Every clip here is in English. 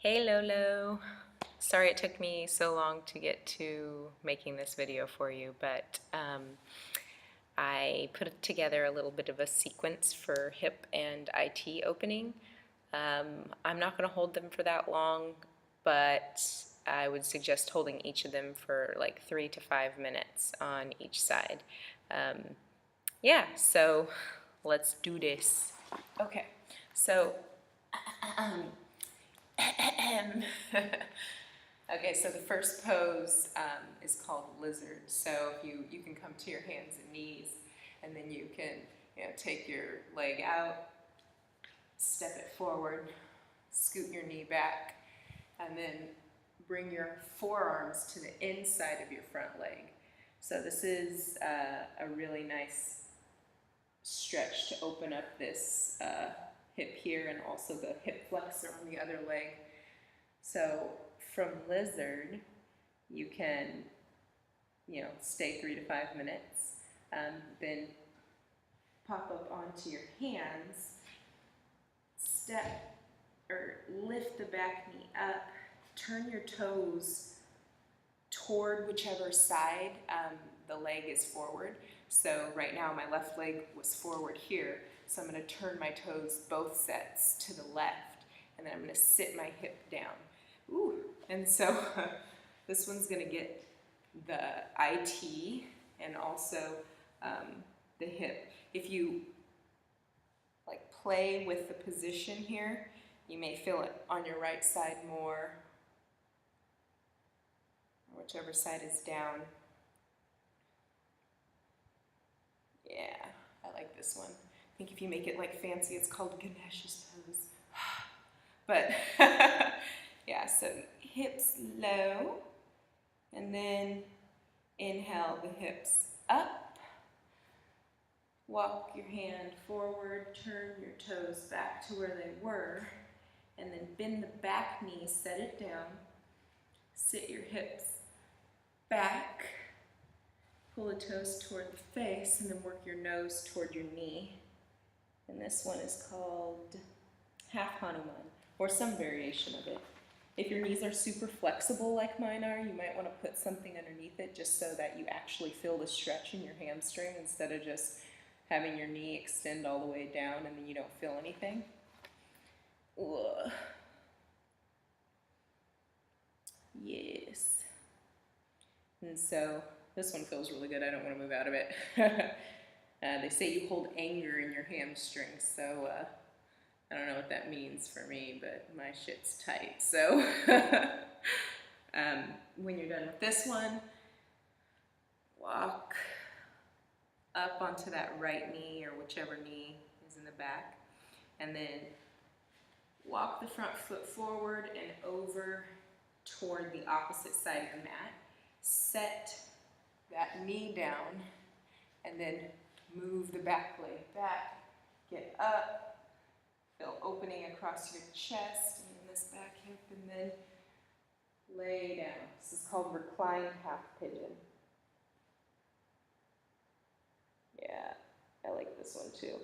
Hey Lolo! Sorry it took me so long to get to making this video for you, but I put together a little bit of a sequence for hip and IT opening. I'm not going to hold them for that long, but I would suggest holding each of them for like 3 to 5 minutes on each side. Yeah, so let's do this. Okay, so okay, so the first pose is called lizard. So if you can come to your hands and knees, and then you can take your leg out, step it forward, scoot your knee back, and then bring your forearms to the inside of your front leg. So this is a really nice stretch to open up this hip here and also the hip flexor on the other leg. So from lizard, you can, stay 3 to 5 minutes, then pop up onto your hands, step or lift the back knee up, turn your toes toward whichever side the leg is forward. So right now my left leg was forward here, so I'm going to turn my toes both sets to the left, and then I'm going to sit my hip down. Ooh, and so this one's going to get the IT and also the hip. If you play with the position here, you may feel it on your right side more, or whichever side is down. Yeah, I like this one. I think if you make it fancy, it's called Ganesh's pose. But yeah, so hips low, and then inhale the hips up. Walk your hand forward, turn your toes back to where they were, and then bend the back knee, set it down, sit your hips back, pull the toes toward the face, and then work your nose toward your knee. And this one is called half Hanuman, or some variation of it. If your knees are super flexible like mine are, you might want to put something underneath it just so that you actually feel the stretch in your hamstring instead of just having your knee extend all the way down and then you don't feel anything. Ugh. Yes. And so this one feels really good. I don't want to move out of it. They say you hold anger in your hamstrings, so I don't know what that means for me, but my shit's tight. So when you're done with this one, walk up onto that right knee or whichever knee is in the back, and then walk the front foot forward and over toward the opposite side of the mat. Set that knee down, and then move the back leg back, get up, feel opening across your chest and in this back hip, and then lay down. This is called reclined half pigeon. Yeah, I like this one too.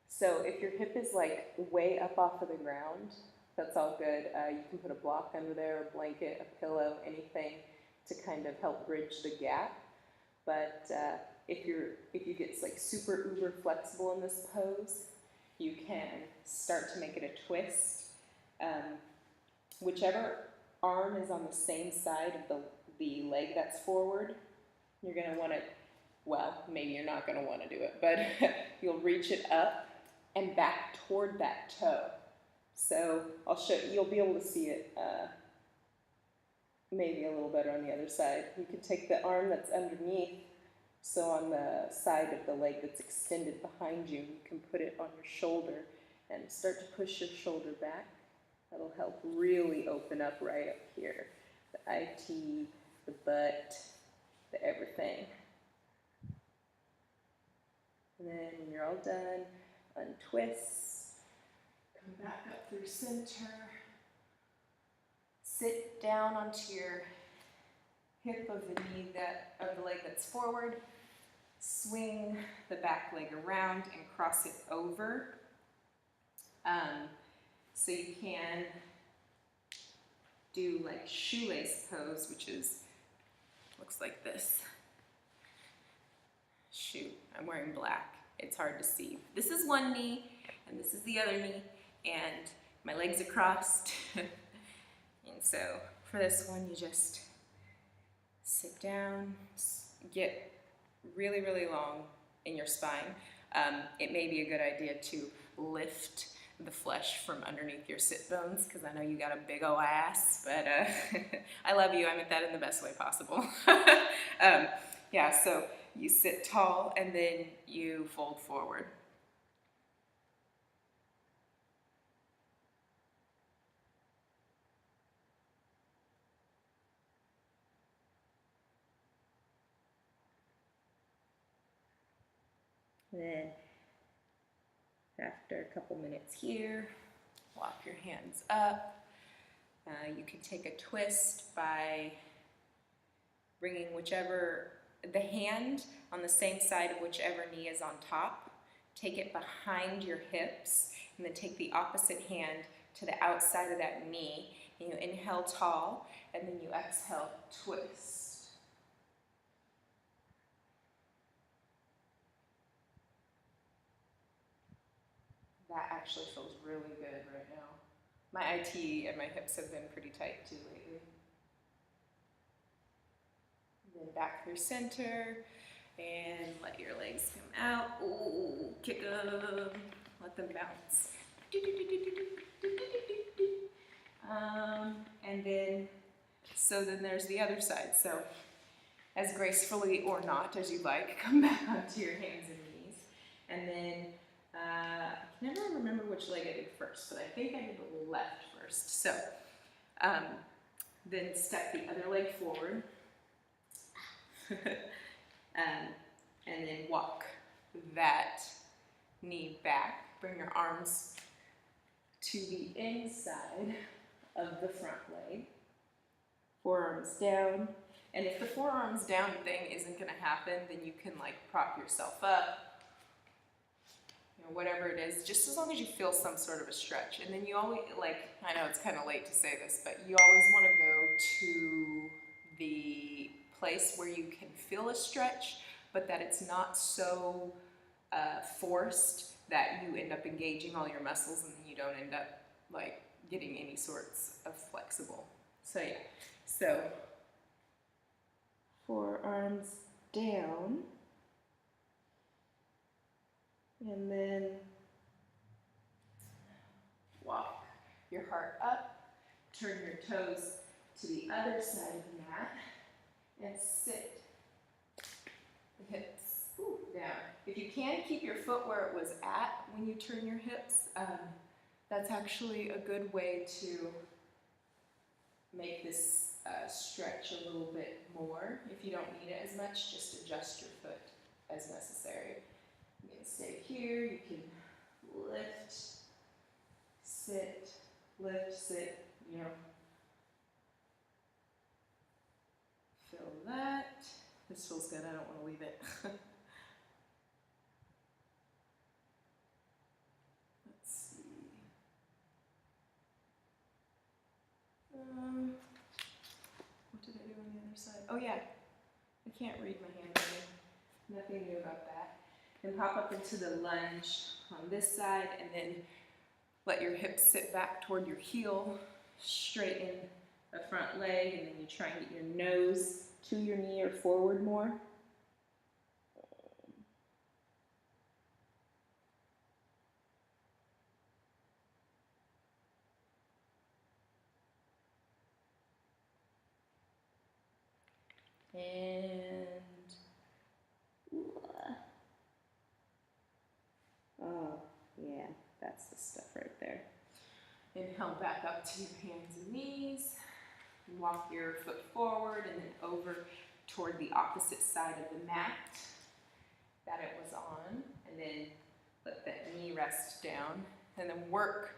So if your hip is way up off of the ground, that's all good. You can put a block under there, a blanket, a pillow, anything to kind of help bridge the gap. But if you get super uber flexible in this pose, you can start to make it a twist. Whichever arm is on the same side of the leg that's forward, you're going to want to, well, maybe you're not going to want to do it, but you'll reach it up and back toward that toe. So I'll show you, you'll be able to see it maybe a little better on the other side. You can take the arm that's underneath, so on the side of the leg that's extended behind you, you can put it on your shoulder and start to push your shoulder back. That'll help really open up right up here. The IT, the butt, the everything. And then when you're all done, untwist, come back up through center, sit down onto your hip of the knee of the leg that's forward. Swing the back leg around and cross it over. So you can do like shoelace pose, which looks like this. Shoot, I'm wearing black. It's hard to see. This is one knee, and this is the other knee, and my legs are crossed. And so for this one, you just sit down, get really, really long in your spine. It may be a good idea to lift the flesh from underneath your sit bones, because I know you got a big ol' ass, but I love you. I meant that in the best way possible. Yeah, so you sit tall and then you fold forward. Then after a couple minutes here, walk your hands up. You can take a twist by bringing the hand on the same side of whichever knee is on top. Take it behind your hips, and then take the opposite hand to the outside of that knee. And you inhale tall, and then you exhale, twist. That actually feels really good right now. My IT and my hips have been pretty tight too lately. Then back through center, and let your legs come out. Ooh, kick them, let them bounce. And then, then there's the other side. So as gracefully or not as you like, come back onto your hands and knees. And then, I can never remember which leg I did first, but I think I did the left first. So then step the other leg forward. And then walk that knee back. Bring your arms to the inside of the front leg. Forearms down. And if the forearms down thing isn't going to happen, then you can like prop yourself up. You know, whatever it is, just as long as you feel some sort of a stretch. And then you always, I know it's kind of late to say this, but you always want to go to the place where you can feel a stretch, but that it's not so forced that you end up engaging all your muscles and then you don't end up like getting any sorts of flexible. So yeah, so forearms down, and then walk your heart up, turn your toes to the other side of the mat, and sit the hips down. If you can, keep your foot where it was at when you turn your hips. That's actually a good way to make this stretch a little bit more. If you don't need it as much, just adjust your foot as necessary. You can stay here, you can lift, sit, you know. Feel that. This feels good, I don't want to leave it. Let's see. What did I do on the other side? Oh yeah, I can't read my handwriting. Nothing new about that. Then pop up into the lunge on this side, and then let your hips sit back toward your heel. Straighten the front leg, and then you try and get your nose to your knee or forward more. And oh yeah, that's the stuff right there. Inhale back up to your hands and knees. Walk your foot forward and then over toward the opposite side of the mat that it was on, and then let that knee rest down, and then work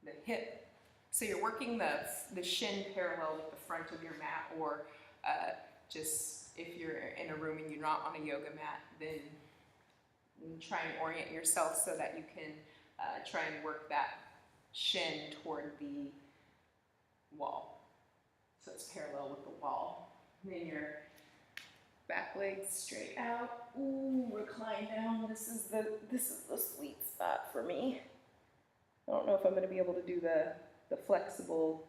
the hip. So you're working the shin parallel with the front of your mat, or Just if you're in a room and you're not on a yoga mat, then try and orient yourself so that you can try and work that shin toward the wall. So it's parallel with the wall. And then your back legs straight out. Ooh, recline down. This is the sweet spot for me. I don't know if I'm going to be able to do the flexible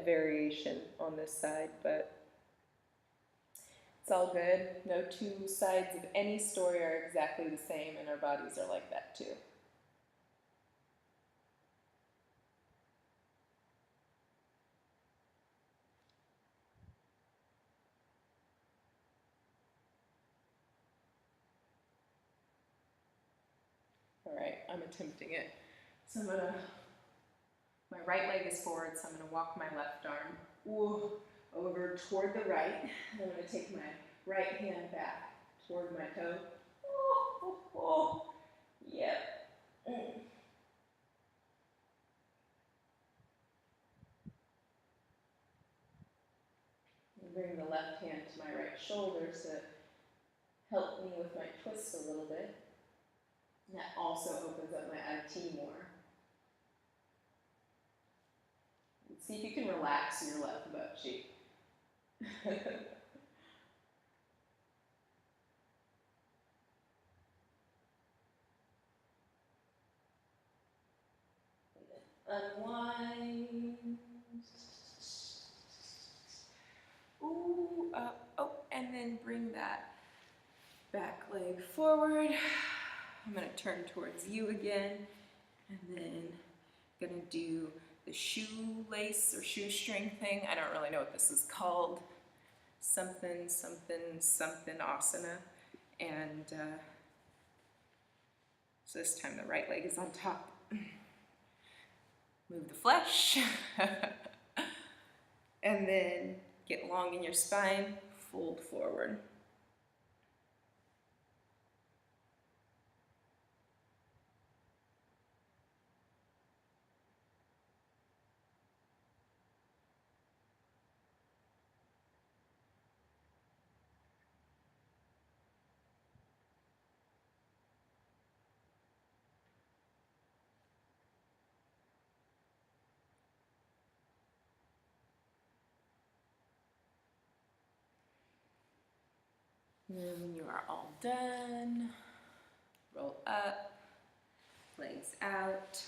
variation on this side, but it's all good. No two sides of any story are exactly the same, and our bodies are like that too. All right, I'm attempting it. So my right leg is forward, so I'm gonna walk my left arm over toward the right. And I'm gonna take my right hand back toward my toe. Yep. And bring the left hand to my right shoulder to help me with my twist a little bit. And that also opens up my IT more. See if you can relax your left butt cheek. Unwind. Ooh, up, oh, and then bring that back leg forward. I'm gonna turn towards you again, and then I'm gonna do the shoelace or shoestring thing. I don't really know what this is called. Something asana. And so this time the right leg is on top. Move the flesh. And then get long in your spine, fold forward. And when you are all done, roll up, legs out.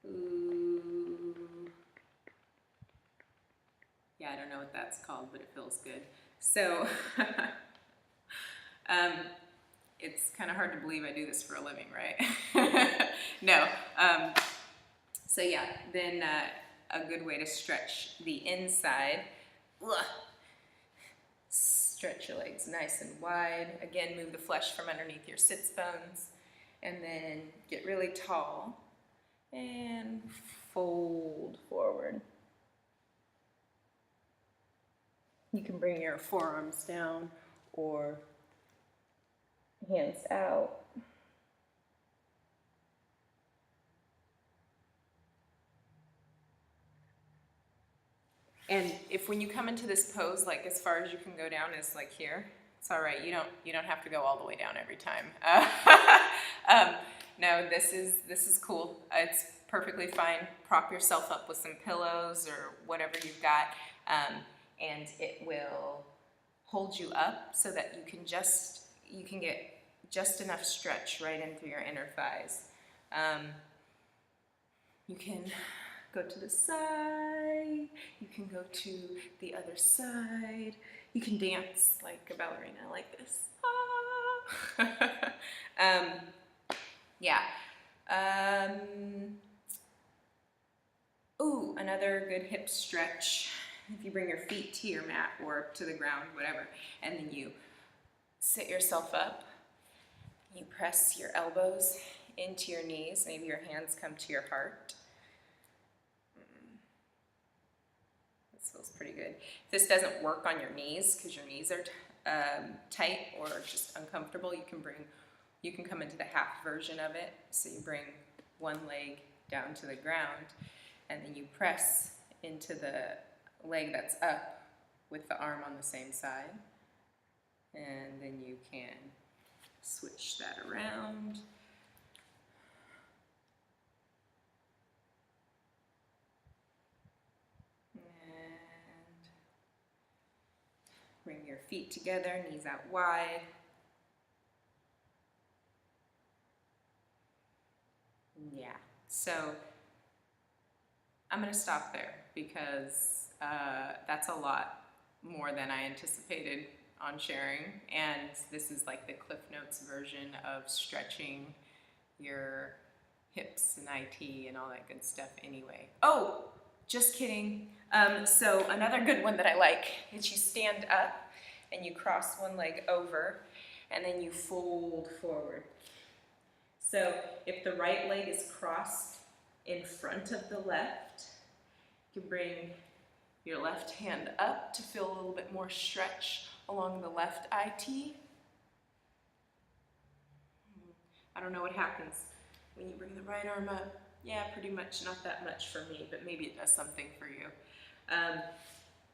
Ooh. Yeah, I don't know what that's called, but it feels good. So, it's kind of hard to believe I do this for a living, right? No. So yeah, then a good way to stretch the inside. Stretch your legs nice and wide. Again, move the flesh from underneath your sits bones. And then get really tall and fold forward. You can bring your forearms down or hands out. And if when you come into this pose, like as far as you can go down is like here, it's all right. You don't have to go all the way down every time. No, this is cool. It's perfectly fine. Prop yourself up with some pillows or whatever you've got, and it will hold you up so that you can get just enough stretch right into your inner thighs. You can go to the side, you can go to the other side, you can dance like a ballerina like this. Yeah. Ooh, another good hip stretch. If you bring your feet to your mat or to the ground, whatever, and then you sit yourself up, you press your elbows into your knees, maybe your hands come to your heart. This feels pretty good. If this doesn't work on your knees because your knees are tight or just uncomfortable, you can come into the half version of it. So you bring one leg down to the ground and then you press into the leg that's up with the arm on the same side. And then you can switch that around. And bring your feet together, knees out wide. Yeah, so I'm going to stop there because that's a lot more than I anticipated on sharing, and this is like the Cliff Notes version of stretching your hips and IT and all that good stuff anyway. Oh, just kidding. So another good one that I like is you stand up and you cross one leg over and then you fold forward. So if the right leg is crossed in front of the left, you can bring your left hand up to feel a little bit more stretch along the left IT. I don't know what happens when you bring the right arm up. Yeah, pretty much not that much for me, but maybe it does something for you. And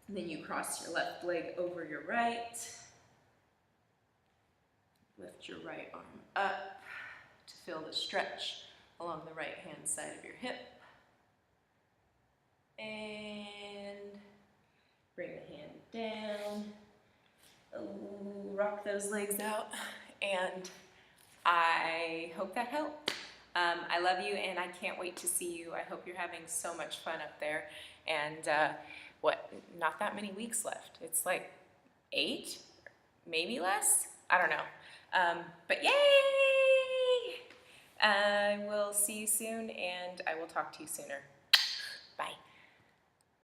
then you cross your left leg over your right. Lift your right arm up to feel the stretch along the right hand side of your hip. And bring the hand down. Ooh, rock those legs out. And I hope that helped. I love you and I can't wait to see you. I hope you're having so much fun up there. And not that many weeks left. It's like 8, maybe less. I don't know. But yay! I will see you soon and I will talk to you sooner.